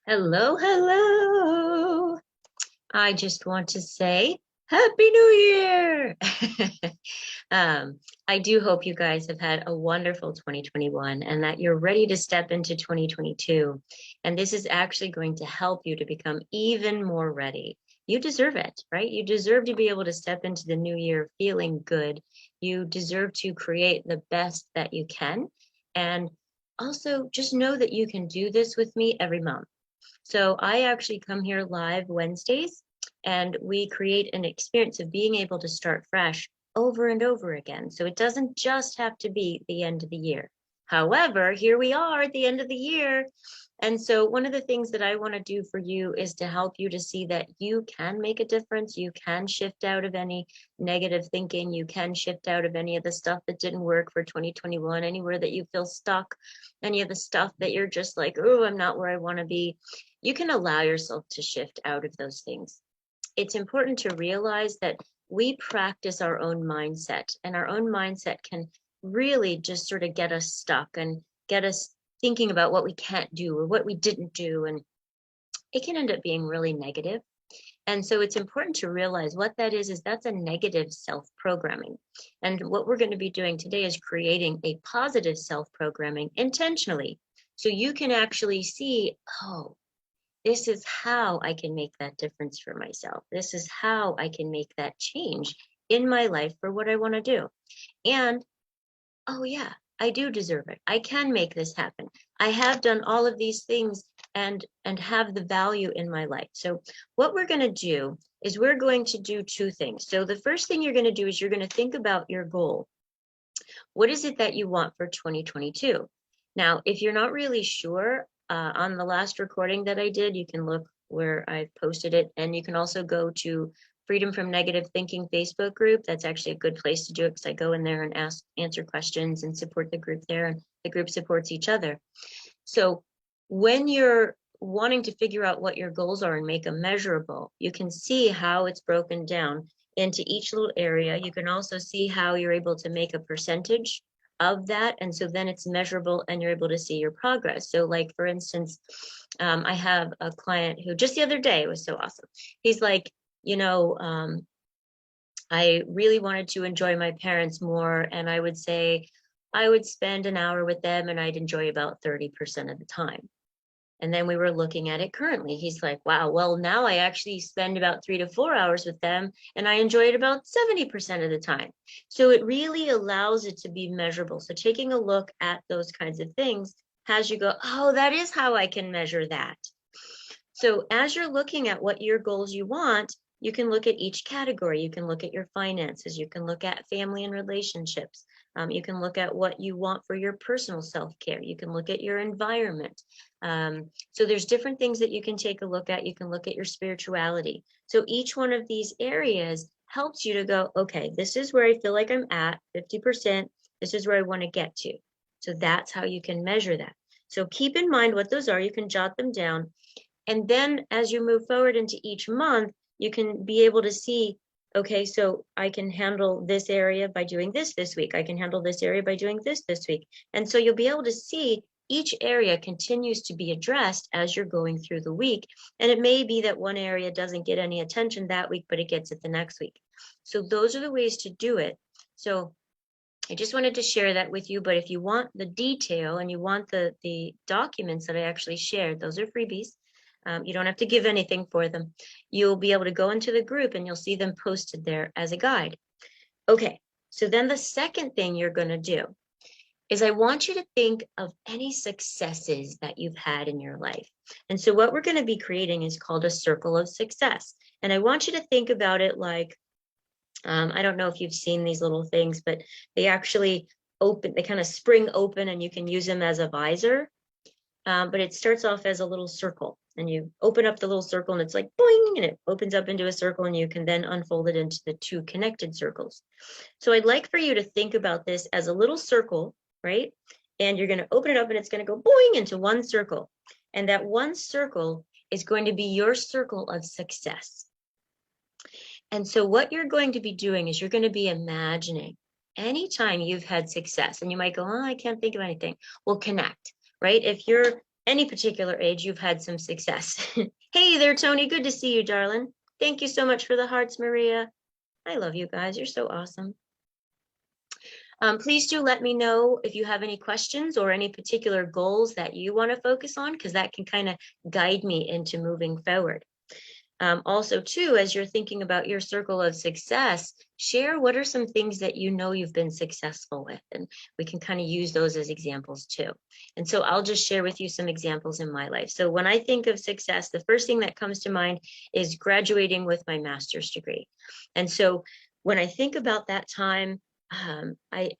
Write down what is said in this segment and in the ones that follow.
Hello, hello. I just want to say Happy New Year. I do hope you guys have had a wonderful 2021 and that you're ready to step into 2022. And this is actually going to help you to become even more ready. You deserve it, right? You deserve to be able to step into the new year feeling good. You deserve to create the best that you can. And also just know that you can do this with me every month. So I actually come here live Wednesdays and we create an experience of being able to start fresh over and over again. So it doesn't just have to be the end of the year. However, here we are at the end of the year. And so one of the things that I want to do for you is to help you to see that you can make a difference. You can shift out of any negative thinking. You can shift out of any of the stuff that didn't work for 2021, anywhere that you feel stuck, any of the stuff that you're just like, oh, I'm not where I want to be. You can allow yourself to shift out of those things. It's important to realize that we practice our own mindset, and our own mindset can really just sort of get us stuck and get us thinking about what we can't do or what we didn't do. And it can end up being really negative. And so it's important to realize what that is that's a negative self-programming. And what we're going to be doing today is creating a positive self-programming intentionally. So you can actually see, oh, this is how I can make that difference for myself. This is how I can make that change in my life for what I want to do. And, oh yeah, I do deserve it. I can make this happen. I have done all of these things and have the value in my life. So what we're going to do is we're going to do two things. So the first thing you're going to do is you're going to think about your goal. What is it that you want for 2022? Now, if you're not really sure, on the last recording that I did, you can look where I posted it, and you can also go to Freedom from Negative Thinking Facebook group. That's actually a good place to do it because I go in there and answer questions and support the group there, and the group supports each other. So when you're wanting to figure out what your goals are and make them measurable, you can see how it's broken down into each little area. You can also see how you're able to make a percentage of that. And so then it's measurable and you're able to see your progress. So like, for instance, I have a client who just the other day, it was so awesome. He's like, I really wanted to enjoy my parents more. And I would say I would spend an hour with them and I'd enjoy about 30% of the time. And then we were looking at it currently. He's like, wow, well, now I actually spend about 3 to 4 hours with them and I enjoy it about 70% of the time. So it really allows it to be measurable. So taking a look at those kinds of things has you go, oh, that is how I can measure that. So as you're looking at what your goals you want, you can look at each category. You can look at your finances. You can look at family and relationships. You can look at what you want for your personal self-care. You can look at your environment. So there's different things that you can take a look at. You can look at your spirituality. So each one of these areas helps you to go, okay, this is where I feel like I'm at 50%. This is where I want to get to. So that's how you can measure that. So keep in mind what those are. You can jot them down. And then as you move forward into each month, you can be able to see, okay, so I can handle this area by doing this week. I can handle this area by doing this week. And so you'll be able to see each area continues to be addressed as you're going through the week. And it may be that one area doesn't get any attention that week, but it gets it the next week. So those are the ways to do it. So I just wanted to share that with you. But if you want the detail and you want the documents that I actually shared, those are freebies. You don't have to give anything for them. You'll be able to go into the group and you'll see them posted there as a guide. Okay, so then the second thing you're going to do is I want you to think of any successes that you've had in your life. And so what we're going to be creating is called a circle of success. And I want you to think about it like, I don't know if you've seen these little things, but they actually open, they kind of spring open and you can use them as a visor. But it starts off as a little circle and you open up the little circle and it's like boing, and it opens up into a circle and you can then unfold it into the two connected circles. So I'd like for you to think about this as a little circle, right? And you're going to open it up and it's going to go boing into one circle. And that one circle is going to be your circle of success. And so what you're going to be doing is you're going to be imagining anytime you've had success, and you might go, oh, I can't think of anything. Well, connect. Right? If you're any particular age, you've had some success. Hey there, Tony. Good to see you, darling. Thank you so much for the hearts, Maria. I love you guys. You're so awesome. Please do let me know if you have any questions or any particular goals that you want to focus on, because that can kind of guide me into moving forward. Also, too, as you're thinking about your circle of success, share what are some things that you know you've been successful with, and we can kind of use those as examples too. And so I'll just share with you some examples in my life. So when I think of success, the first thing that comes to mind is graduating with my master's degree. And so when I think about that time, I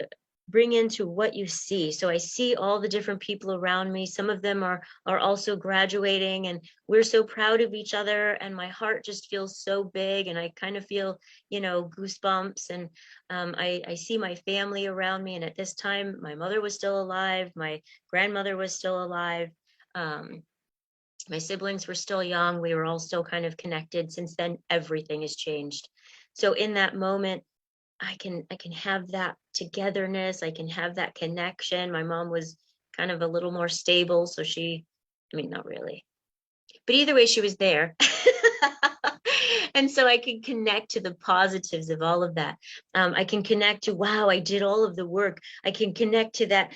bring into what you see. So I see all the different people around me. Some of them are also graduating, and we're so proud of each other, and my heart just feels so big, and I kind of feel, goosebumps. And I see my family around me, and at this time my mother was still alive, my grandmother was still alive, my siblings were still young, we were all still kind of connected. Since then, everything has changed. So in that moment, I can have that togetherness. I can have that connection. My mom was kind of a little more stable. So not really, but either way, she was there. And so I can connect to the positives of all of that. I can connect to, wow, I did all of the work. I can connect to that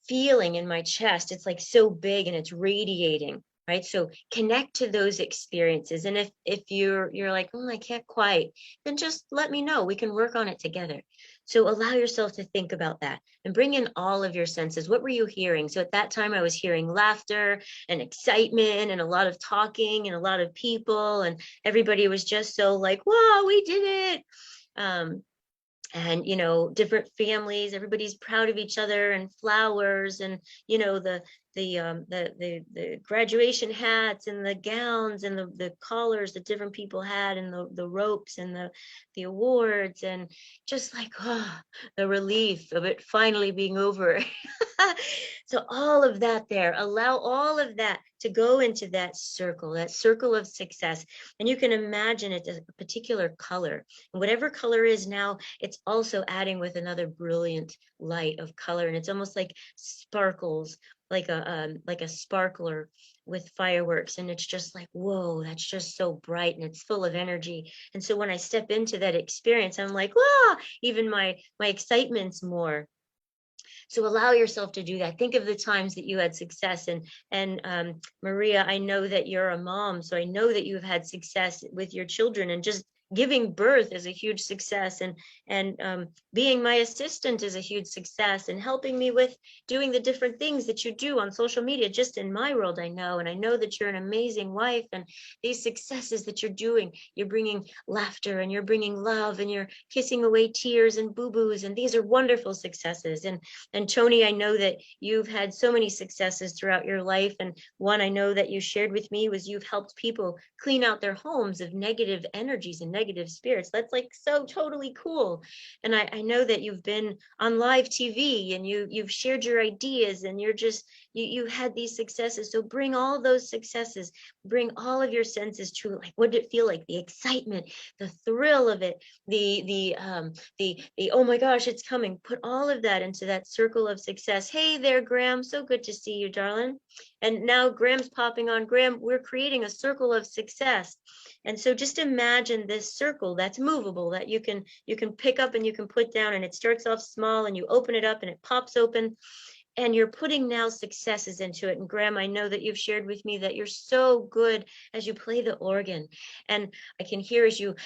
feeling in my chest. It's like so big and it's radiating. Right. So connect to those experiences. And if you're like, I can't quite, then just let me know. We can work on it together. So allow yourself to think about that and bring in all of your senses. What were you hearing? So at that time, I was hearing laughter and excitement and a lot of talking and a lot of people, and everybody was just so like, wow, we did it. And different families, everybody's proud of each other, and flowers, and the graduation hats and the gowns and the collars that different people had, and the ropes and the awards, and just like the relief of it finally being over. So all of that there, allow all of that to go into that circle of success. And you can imagine it as a particular color, and whatever color is now, it's also adding with another brilliant light of color, and it's almost like sparkles, like a sparkler with fireworks, and it's just like, whoa, that's just so bright, and it's full of energy. And so when I step into that experience, I'm like, even my excitement's more. So allow yourself to do that. Think of the times that you had success. And Maria, I know that you're a mom, so I know that you've had success with your children, and just giving birth is a huge success, and being my assistant is a huge success, and helping me with doing the different things that you do on social media. Just in my world, I know, and I know that you're an amazing wife, and these successes that you're doing, you're bringing laughter, and you're bringing love, and you're kissing away tears and boo-boos, and these are wonderful successes. And Tony, I know that you've had so many successes throughout your life, and one I know that you shared with me was you've helped people clean out their homes of negative energies and negative spirits. That's like so totally cool. And I know that you've been on live TV, and you've shared your ideas, and you had these successes. So bring all those successes, bring all of your senses to, like, what did it feel like? The excitement, the thrill of it, the oh my gosh, it's coming. Put all of that into that circle of success. Hey there, Graham. So good to see you, darling. And now Graham's popping on. Graham, we're creating a circle of success. And so just imagine this circle that's movable, that you can pick up and you can put down, and it starts off small, and you open it up and it pops open, and you're putting now successes into it. And Graham, I know that you've shared with me that you're so good as you play the organ, and I can hear as you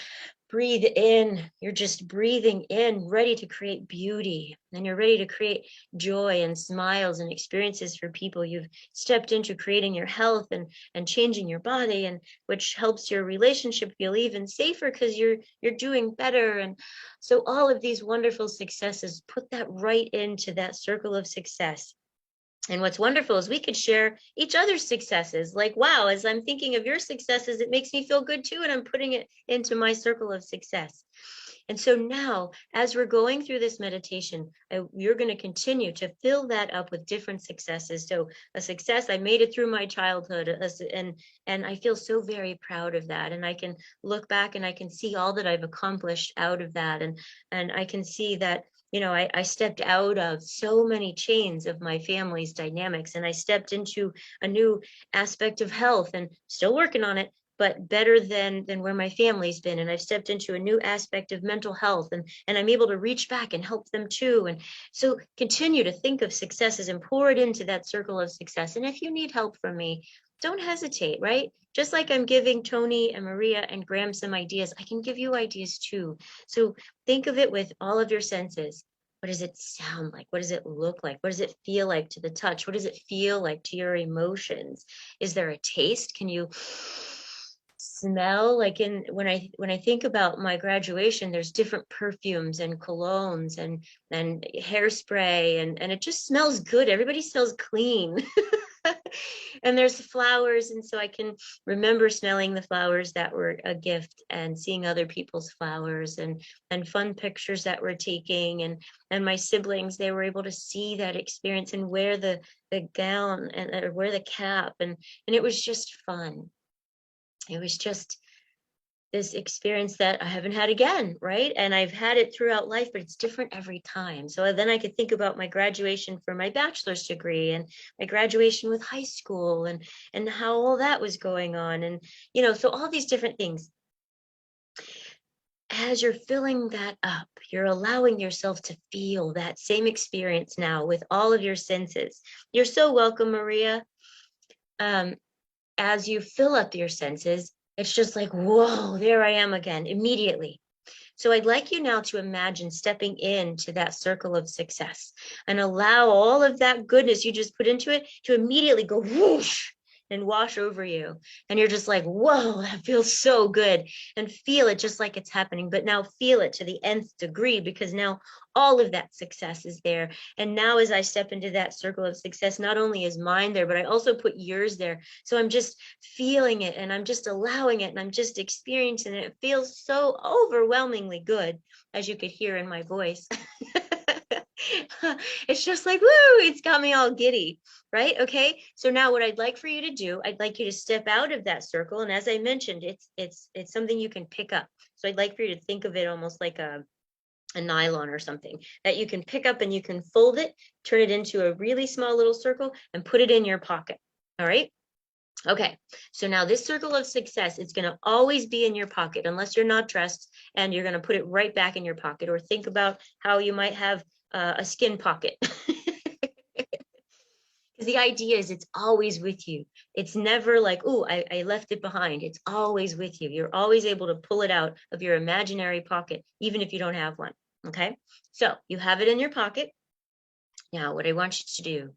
breathe in, you're just breathing in, ready to create beauty, and you're ready to create joy and smiles and experiences for people. You've stepped into creating your health and changing your body, and which helps your relationship feel even safer because you're doing better. And so all of these wonderful successes, put that right into that circle of success. And what's wonderful is we could share each other's successes. Like, wow, as I'm thinking of your successes, it makes me feel good too, and I'm putting it into my circle of success. And so now, as we're going through this meditation, you're going to continue to fill that up with different successes. So a success, I made it through my childhood, and I feel so very proud of that. And I can look back and I can see all that I've accomplished out of that. And I can see that I stepped out of so many chains of my family's dynamics, and I stepped into a new aspect of health, and still working on it, but better than where my family's been. And I've stepped into a new aspect of mental health, and I'm able to reach back and help them too. And so continue to think of successes and pour it into that circle of success. And if you need help from me, don't hesitate, right? Just like I'm giving Tony and Maria and Graham some ideas, I can give you ideas too. So think of it with all of your senses. What does it sound like? What does it look like? What does it feel like to the touch? What does it feel like to your emotions? Is there a taste? Can you smell? Like when I think about my graduation, there's different perfumes and colognes and hairspray, and it just smells good. Everybody smells clean. And there's flowers, and so I can remember smelling the flowers that were a gift, and seeing other people's flowers, and fun pictures that we're taking, and my siblings, they were able to see that experience and wear the gown and wear the cap, and it was just fun. It was just this experience that I haven't had again, right? And I've had it throughout life, but it's different every time. So then I could think about my graduation for my bachelor's degree, and my graduation with high school, and how all that was going on. And, so all these different things. As you're filling that up, you're allowing yourself to feel that same experience now with all of your senses. You're so welcome, Maria. As you fill up your senses, it's just like, whoa, there I am again, immediately. So I'd like you now to imagine stepping into that circle of success and allow all of that goodness you just put into it to immediately go whoosh and wash over you. And you're just like, whoa, that feels so good. And feel it just like it's happening. But now feel it to the nth degree, because now all of that success is there. And now as I step into that circle of success, not only is mine there, but I also put yours there. So I'm just feeling it, and I'm just allowing it, and I'm just experiencing it. It feels so overwhelmingly good, as you could hear in my voice. It's just like, woo, it's got me all giddy, right? Okay. So now what I'd like for you to do, I'd like you to step out of that circle. And as I mentioned, it's something you can pick up. So I'd like for you to think of it almost like a nylon or something that you can pick up, and you can fold it, turn it into a really small little circle, and put it in your pocket. All right. Okay, so now this circle of success, it's going to always be in your pocket unless you're not dressed, and you're going to put it right back in your pocket. Or think about how you might have a skin pocket. Because the idea is it's always with you. It's never like, oh, I left it behind. It's always with you. You're always able to pull it out of your imaginary pocket, even if you don't have one. Okay, so you have it in your pocket. Now, what I want you to do,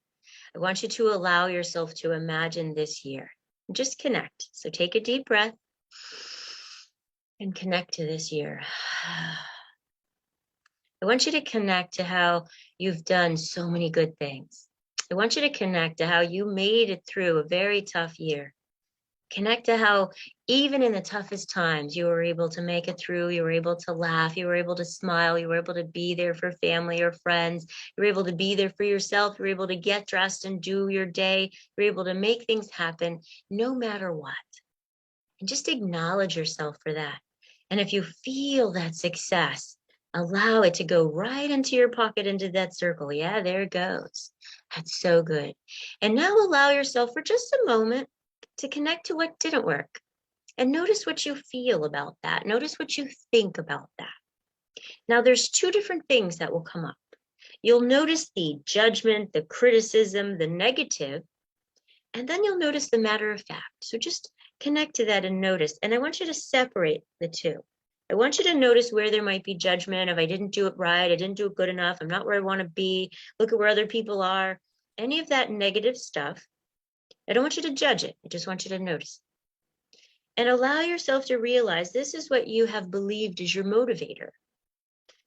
I want you to allow yourself to imagine this year. Just connect. So take a deep breath and connect to this year. I want you to connect to how you've done so many good things. I want you to connect to how you made it through a very tough year. Connect to how even in the toughest times, you were able to make it through. You were able to laugh. You were able to smile. You were able to be there for family or friends. You were able to be there for yourself. You were able to get dressed and do your day. You were able to make things happen no matter what. And just acknowledge yourself for that. And if you feel that success, allow it to go right into your pocket, into that circle. Yeah, there it goes. That's so good. And now allow yourself for just a moment to connect to what didn't work. And notice what you feel about that. Notice what you think about that. Now, there's two different things that will come up. You'll notice the judgment, the criticism, the negative, and then you'll notice the matter of fact. So just connect to that and notice. And I want you to separate the two. I want you to notice where there might be judgment. If I didn't do it right, I didn't do it good enough, I'm not where I want to be, look at where other people are, any of that negative stuff. I don't want you to judge it. I just want you to notice. And allow yourself to realize this is what you have believed is your motivator.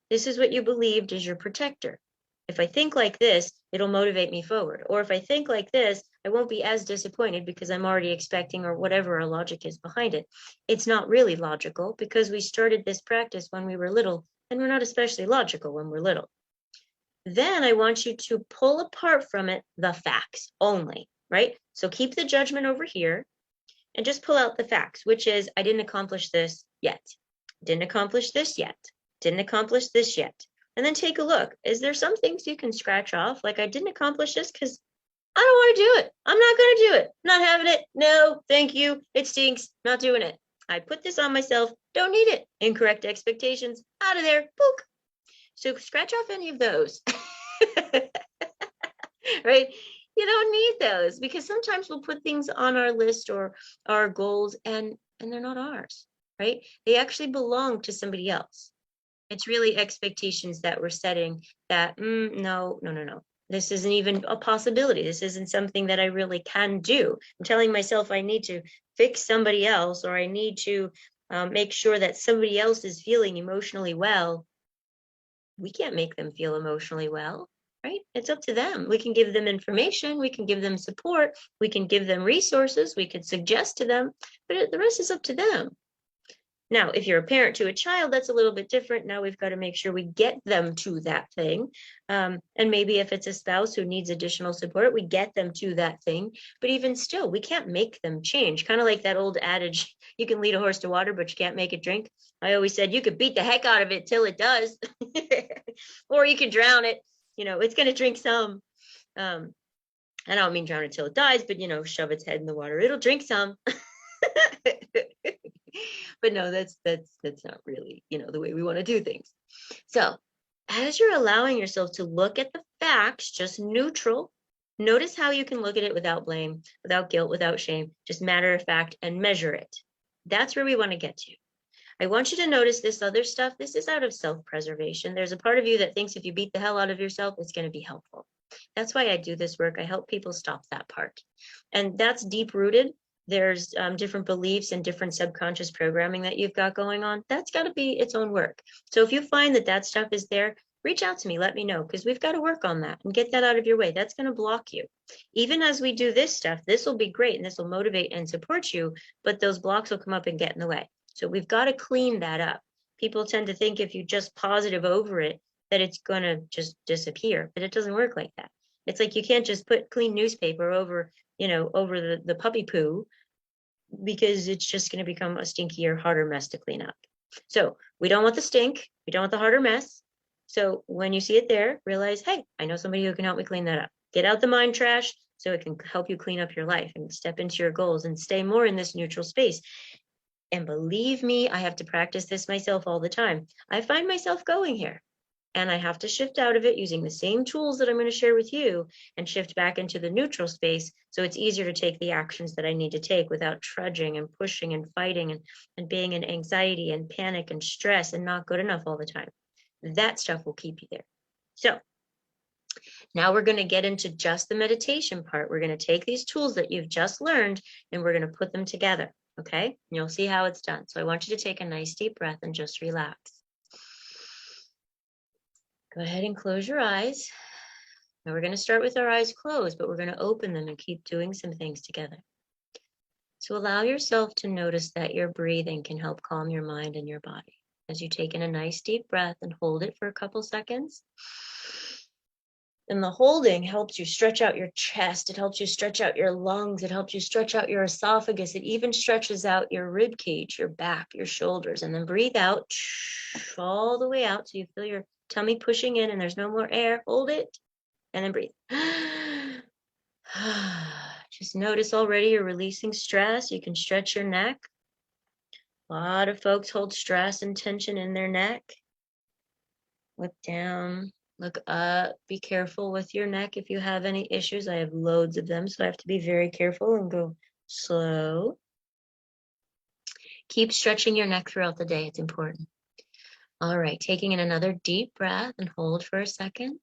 This is what you believed is your protector. If I think like this, it'll motivate me forward. Or if I think like this, I won't be as disappointed because I'm already expecting, or whatever our logic is behind it. It's not really logical because we started this practice when we were little, and we're not especially logical when we're little. Then I want you to pull apart from it the facts only, right? So keep the judgment over here and just pull out the facts, which is I didn't accomplish this yet. Didn't accomplish this yet. Didn't accomplish this yet. And then take a look. Is there some things you can scratch off? Like, I didn't accomplish this because I don't want to do it. I'm not going to do it. Not having it. No, thank you. It stinks. Not doing it. I put this on myself. Don't need it. Incorrect expectations. Out of there. Book. So scratch off any of those. Right? You don't need those, because sometimes we'll put things on our list or our goals and they're not ours, right? They actually belong to somebody else. It's really expectations that we're setting that, no. This isn't even a possibility. This isn't something that I really can do. I'm telling myself I need to fix somebody else, or I need to make sure that somebody else is feeling emotionally well. We can't make them feel emotionally well, right? It's up to them. We can give them information. We can give them support. We can give them resources. We could suggest to them, but the rest is up to them. Now, if you're a parent to a child, that's a little bit different. Now we've got to make sure we get them to that thing. And maybe if it's a spouse who needs additional support, we get them to that thing. But even still, we can't make them change. Kind of like that old adage, you can lead a horse to water, but you can't make it drink. I always said you could beat the heck out of it till it does, or you can drown it. It's going to drink some. I don't mean drown it till it dies, but, shove its head in the water. It'll drink some. But no, that's not really, the way we want to do things. So as you're allowing yourself to look at the facts, just neutral, notice how you can look at it without blame, without guilt, without shame, just matter of fact, and measure it. That's where we want to get to. I want you to notice this other stuff. This is out of self-preservation. There's a part of you that thinks if you beat the hell out of yourself, it's going to be helpful. That's why I do this work. I help people stop that part. And that's deep-rooted. There's different beliefs and different subconscious programming that you've got going on. That's got to be its own work. So if you find that stuff is there, reach out to me, let me know, because we've got to work on that and get that out of your way. That's going to block you. Even as we do this stuff, this will be great and this will motivate and support you, but those blocks will come up and get in the way. So we've got to clean that up. People tend to think if you just positive over it, that it's going to just disappear, but it doesn't work like that. It's like you can't just put clean newspaper over the puppy poo, because it's just going to become a stinkier, harder mess to clean up. So we don't want the stink. We don't want the harder mess. So when you see it there, realize, hey, I know somebody who can help me clean that up. Get out the mind trash so it can help you clean up your life and step into your goals and stay more in this neutral space. And believe me, I have to practice this myself all the time. I find myself going here. And I have to shift out of it using the same tools that I'm going to share with you and shift back into the neutral space, so it's easier to take the actions that I need to take without trudging and pushing and fighting and being in anxiety and panic and stress and not good enough all the time. That stuff will keep you there. So now we're going to get into just the meditation part. We're going to take these tools that you've just learned and we're going to put them together. Okay? And you'll see how it's done. So I want you to take a nice deep breath and just relax. Go ahead and close your eyes. Now we're going to start with our eyes closed, but we're going to open them and keep doing some things together. So allow yourself to notice that your breathing can help calm your mind and your body. As you take in a nice deep breath and hold it for a couple seconds. And the holding helps you stretch out your chest. It helps you stretch out your lungs. It helps you stretch out your esophagus. It even stretches out your rib cage, your back, your shoulders. And then breathe out all the way out so you feel your tummy pushing in and there's no more air. Hold it and then breathe. Just notice already you're releasing stress. You can stretch your neck. A lot of folks hold stress and tension in their neck. Look down, look up. Be careful with your neck if you have any issues. I have loads of them, so I have to be very careful and go slow. Keep stretching your neck throughout the day. It's important. All right, taking in another deep breath and hold for a second.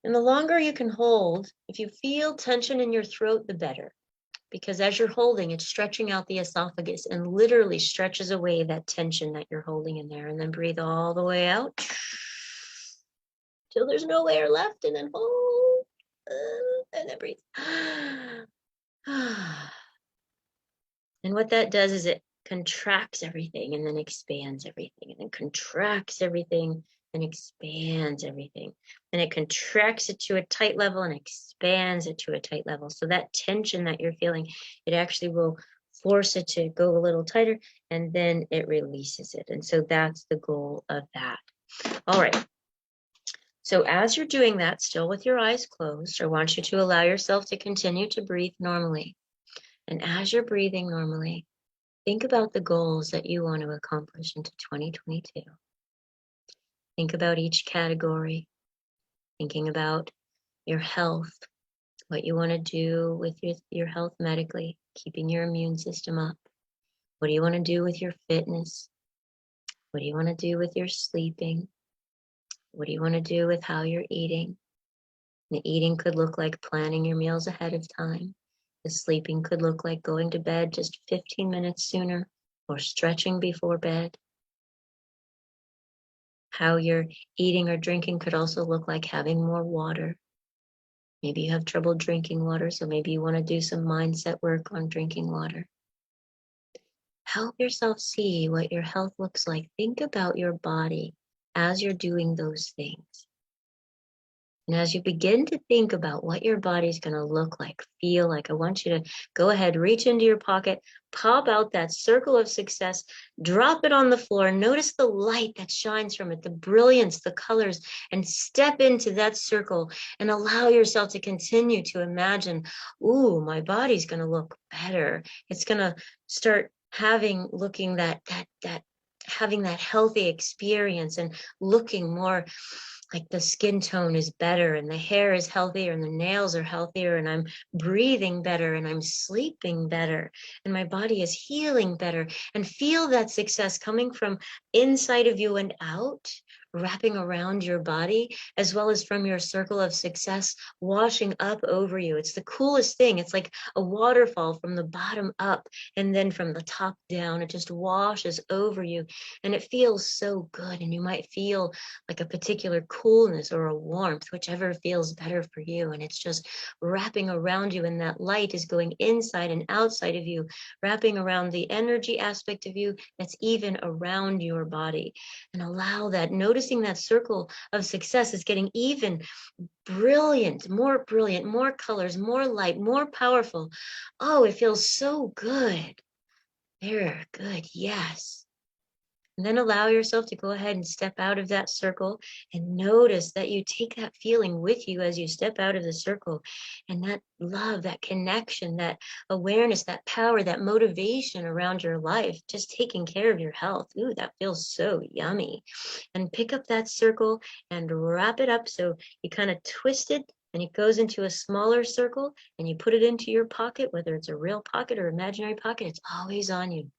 And the longer you can hold, if you feel tension in your throat, the better. Because as you're holding, it's stretching out the esophagus and literally stretches away that tension that you're holding in there. And then breathe all the way out till there's no air left, and then hold, and then breathe. And what that does is it contracts everything and then expands everything, and then contracts everything and expands everything. And it contracts it to a tight level and expands it to a tight level. So that tension that you're feeling, it actually will force it to go a little tighter, and then it releases it. And so that's the goal of that. All right. So as you're doing that, still with your eyes closed, I want you to allow yourself to continue to breathe normally. And as you're breathing normally, think about the goals that you want to accomplish into 2022. Think about each category, thinking about your health, what you want to do with your health medically, keeping your immune system up. What do you want to do with your fitness? What do you want to do with your sleeping? What do you want to do with how you're eating? The eating could look like planning your meals ahead of time. The sleeping could look like going to bed just 15 minutes sooner or stretching before bed. How you're eating or drinking could also look like having more water. Maybe you have trouble drinking water, so maybe you want to do some mindset work on drinking water. Help yourself see what your health looks like. Think about your body as you're doing those things. And as you begin to think about what your body's going to look like, feel like, I want you to go ahead, reach into your pocket, pop out that circle of success, drop it on the floor, notice the light that shines from it, the brilliance, the colors, and step into that circle and allow yourself to continue to imagine, ooh, my body's going to look better. It's going to start having that healthy experience and looking more like the skin tone is better and the hair is healthier and the nails are healthier and I'm breathing better and I'm sleeping better and my body is healing better, and feel that success coming from inside of you and out, wrapping around your body, as well as from your circle of success washing up over you. It's the coolest thing. It's like a waterfall from the bottom up and then from the top down. It just washes over you and it feels so good. And you might feel like a particular coolness or a warmth, whichever feels better for you. And it's just wrapping around you, and that light is going inside and outside of you, wrapping around the energy aspect of you that's even around your body. And allow that, noticing that circle of success is getting even brilliant, more colors, more light, more powerful. Oh, it feels so good. There, good, yes. And then allow yourself to go ahead and step out of that circle and notice that you take that feeling with you as you step out of the circle, and that love, that connection, that awareness, that power, that motivation around your life, just taking care of your health. Ooh, that feels so yummy. And pick up that circle and wrap it up so you kind of twist it and it goes into a smaller circle, and you put it into your pocket, whether it's a real pocket or imaginary pocket, it's always on you.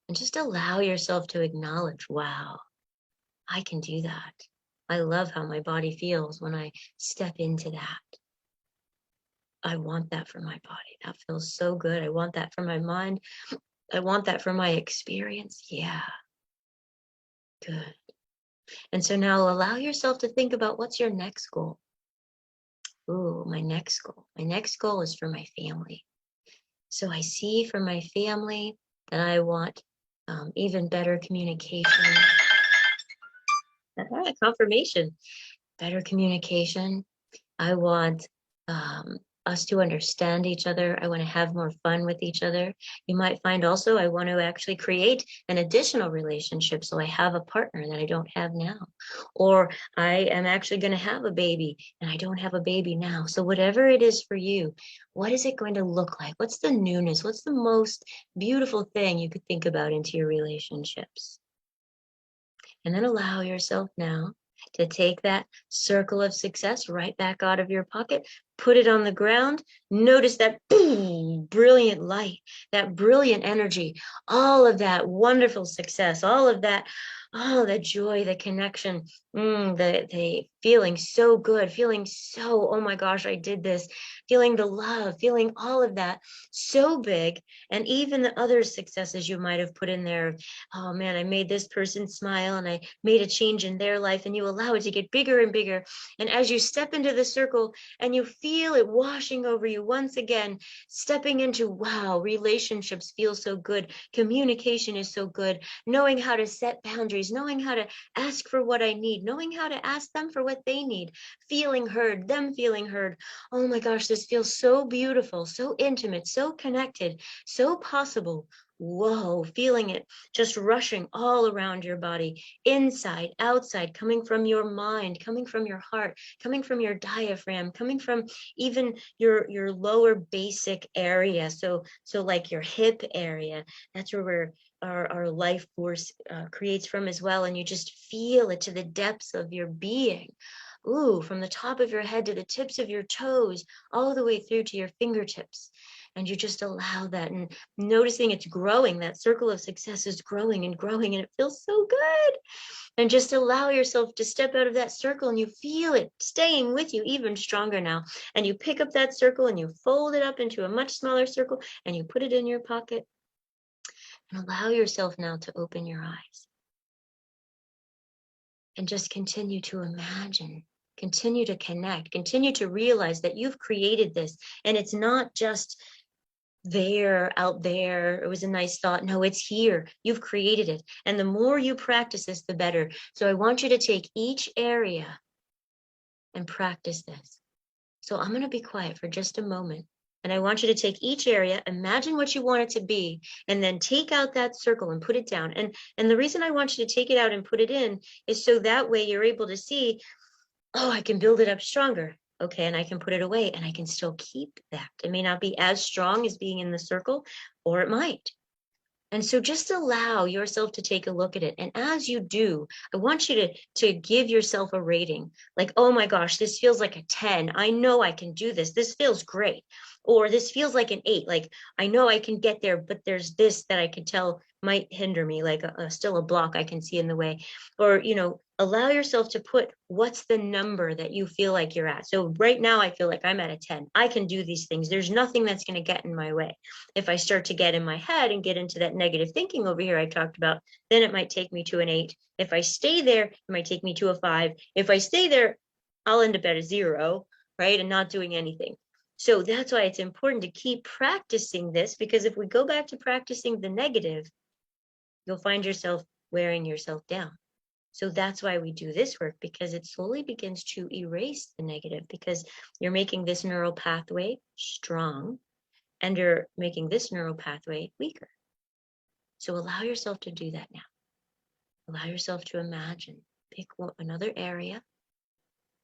And just allow yourself to acknowledge, wow, I can do that. I love how my body feels when I step into that. I want that for my body. That feels so good. I want that for my mind. I want that for my experience. Yeah, good. And so now allow yourself to think about, what's your next goal? Ooh, my next goal. My next goal is for my family. So I see for my family that I want even better communication. Confirmation. Better communication. I want us to understand each other. I want to have more fun with each other. You might find also I want to actually create an additional relationship, so I have a partner that I don't have now. Or I am actually going to have a baby and I don't have a baby now. So whatever it is for you, what is it going to look like? What's the newness? What's the most beautiful thing you could think about into your relationships? And then allow yourself now to take that circle of success right back out of your pocket, put it on the ground, notice that boom, brilliant light, that brilliant energy, all of that wonderful success, all of that, oh, the joy, the connection, the feeling so good, feeling so, oh my gosh, I did this, feeling the love, feeling all of that so big. And even the other successes you might have put in there, oh man, I made this person smile and I made a change in their life, and you allow it to get bigger and bigger. And as you step into the circle and you feel it washing over you once again, stepping into, wow, relationships feel so good. Communication is so good. Knowing how to set boundaries, knowing how to ask for what I need, knowing how to ask them for what they need, feeling heard, them feeling heard. Oh my gosh, this feels so beautiful, so intimate, so connected, so possible. whoa, feeling it just rushing all around your body, inside, outside, coming from your mind, coming from your heart, coming from your diaphragm, coming from even your lower basic area. So like your hip area, that's where our life force creates from as well. And you just feel it to the depths of your being. Ooh, from the top of your head to the tips of your toes, all the way through to your fingertips. And you just allow that, and noticing it's growing. That circle of success is growing and growing, and it feels so good. And just allow yourself to step out of that circle, and you feel it staying with you even stronger now. And you pick up that circle and you fold it up into a much smaller circle, and you put it in your pocket. And allow yourself now to open your eyes. And just continue to imagine, continue to connect, continue to realize that you've created this. And it's not just there, out there, it was a nice thought. No, it's here. You've created it. And the more you practice this, the better. So I want you to take each area and practice this. So I'm going to be quiet for just a moment. And I want you to take each area, imagine what you want it to be, and then take out that circle and put it down. And the reason I want you to take it out and put it in is so that way you're able to see, oh, I can build it up stronger. Okay, and I can put it away and I can still keep that. It may not be as strong as being in the circle, or it might. And so just allow yourself to take a look at it. And as you do, I want you to give yourself a rating. Like, oh my gosh, this feels like a 10. I know I can do this. This feels great. Or this feels like an 8. Like, I know I can get there, but there's this that I can tell might hinder me, like still a block I can see in the way. Or, allow yourself to put what's the number that you feel like you're at. So right now I feel like I'm at a 10. I can do these things. There's nothing that's going to get in my way. If I start to get in my head and get into that negative thinking over here I talked about, then it might take me to an 8. If I stay there, it might take me to a 5. If I stay there, I'll end up at a 0, right? And not doing anything. So that's why it's important to keep practicing this, because if we go back to practicing the negative, you'll find yourself wearing yourself down. So that's why we do this work, because it slowly begins to erase the negative, because you're making this neural pathway strong and you're making this neural pathway weaker. So allow yourself to do that now. Allow yourself to imagine. Pick another area.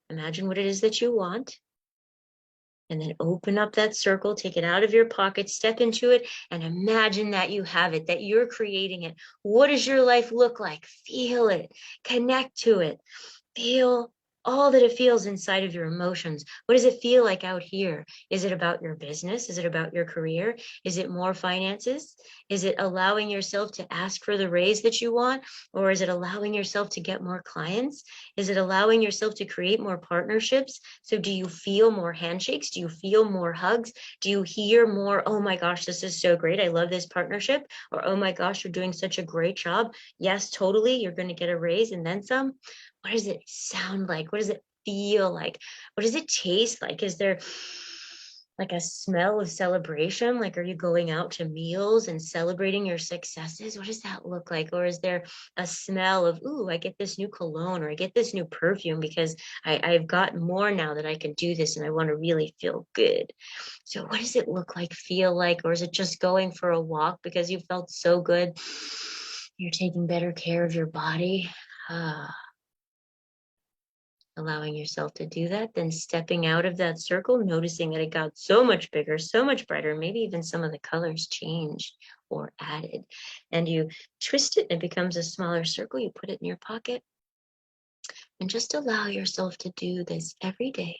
Imagine what it is that you want. And then open up that circle, take it out of your pocket, step into it, and imagine that you have it, that you're creating it. What does your life look like? Feel it, connect to it, feel all that it feels inside of your emotions. What does it feel like out here? Is it about your business? Is it about your career? Is it more finances? Is it allowing yourself to ask for the raise that you want? Or is it allowing yourself to get more clients? Is it allowing yourself to create more partnerships? So do you feel more handshakes? Do you feel more hugs? Do you hear more, oh my gosh, this is so great. I love this partnership. Or, oh my gosh, you're doing such a great job. Yes, totally. You're going to get a raise and then some. What does it sound like? What does it feel like? What does it taste like? Is there like a smell of celebration? Like, are you going out to meals and celebrating your successes? What does that look like? Or is there a smell of, ooh, I get this new cologne, or I get this new perfume because I've got more now that I can do this and I want to really feel good. So what does it look like, feel like? Or is it just going for a walk because you felt so good? You're taking better care of your body. Allowing yourself to do that, then stepping out of that circle, noticing that it got so much bigger, so much brighter, maybe even some of the colors changed or added, and you twist it and it becomes a smaller circle. You put it in your pocket and just allow yourself to do this every day.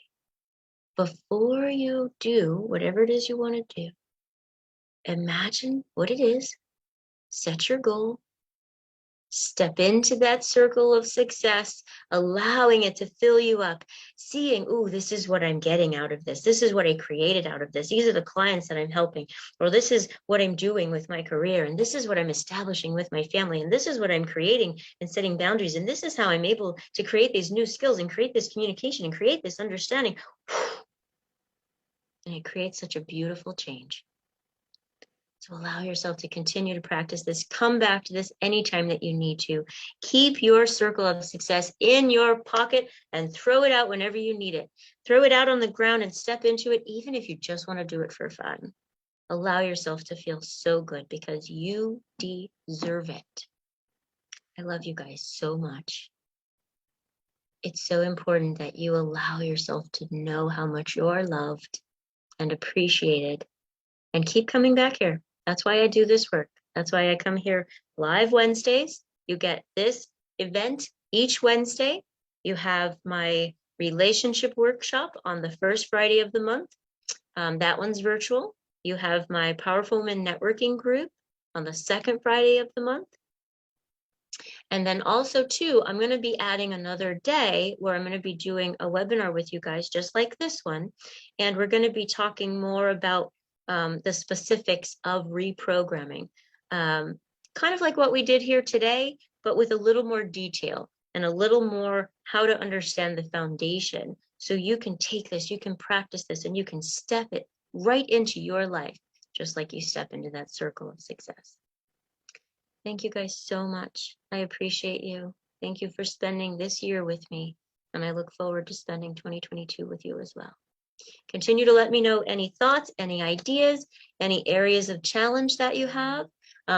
Before you do whatever it is you want to do, imagine what it is, set your goal, step into that circle of success, allowing it to fill you up, seeing, ooh, this is what I'm getting out of this. This is what I created out of this. These are the clients that I'm helping, or this is what I'm doing with my career, and this is what I'm establishing with my family, and this is what I'm creating and setting boundaries, and this is how I'm able to create these new skills and create this communication and create this understanding. And it creates such a beautiful change. So allow yourself to continue to practice this. Come back to this anytime that you need to. Keep your circle of success in your pocket and throw it out whenever you need it. Throw it out on the ground and step into it, even if you just want to do it for fun. Allow yourself to feel so good because you deserve it. I love you guys so much. It's so important that you allow yourself to know how much you're loved and appreciated, and keep coming back here. That's why I do this work. That's why I come here live Wednesdays. You get this event each Wednesday. You have my relationship workshop on the first Friday of the month. That one's virtual. You have my Powerful Women Networking group on the second Friday of the month. And then also too, I'm going to be adding another day where I'm going to be doing a webinar with you guys, just like this one. And we're going to be talking more about the specifics of reprogramming. Kind of like what we did here today, but with a little more detail and a little more how to understand the foundation. So you can take this, you can practice this, and you can step it right into your life, just like you step into that circle of success. Thank you guys so much. I appreciate you. Thank you for spending this year with me. And I look forward to spending 2022 with you as well. Continue to let me know any thoughts, any ideas, any areas of challenge that you have.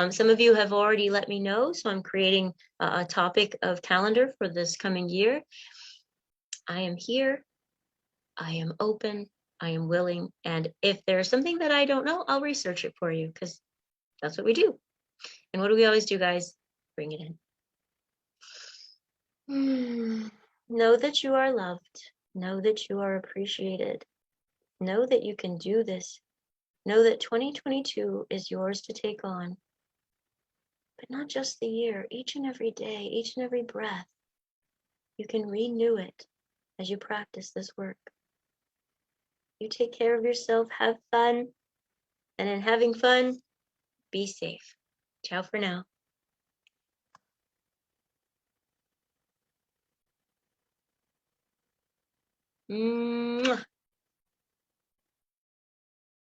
Some of you have already let me know, so I'm creating a topic of calendar for this coming year. I am here. I am open. I am willing. And if there's something that I don't know, I'll research it for you, because that's what we do. And what do we always do, guys? Bring it in. Know that you are loved. Know that you are appreciated. Know that you can do this. Know that 2022 is yours to take on. But not just the year, each and every day, each and every breath. You can renew it as you practice this work. You take care of yourself, have fun, and in having fun, be safe. Ciao for now. Mwah.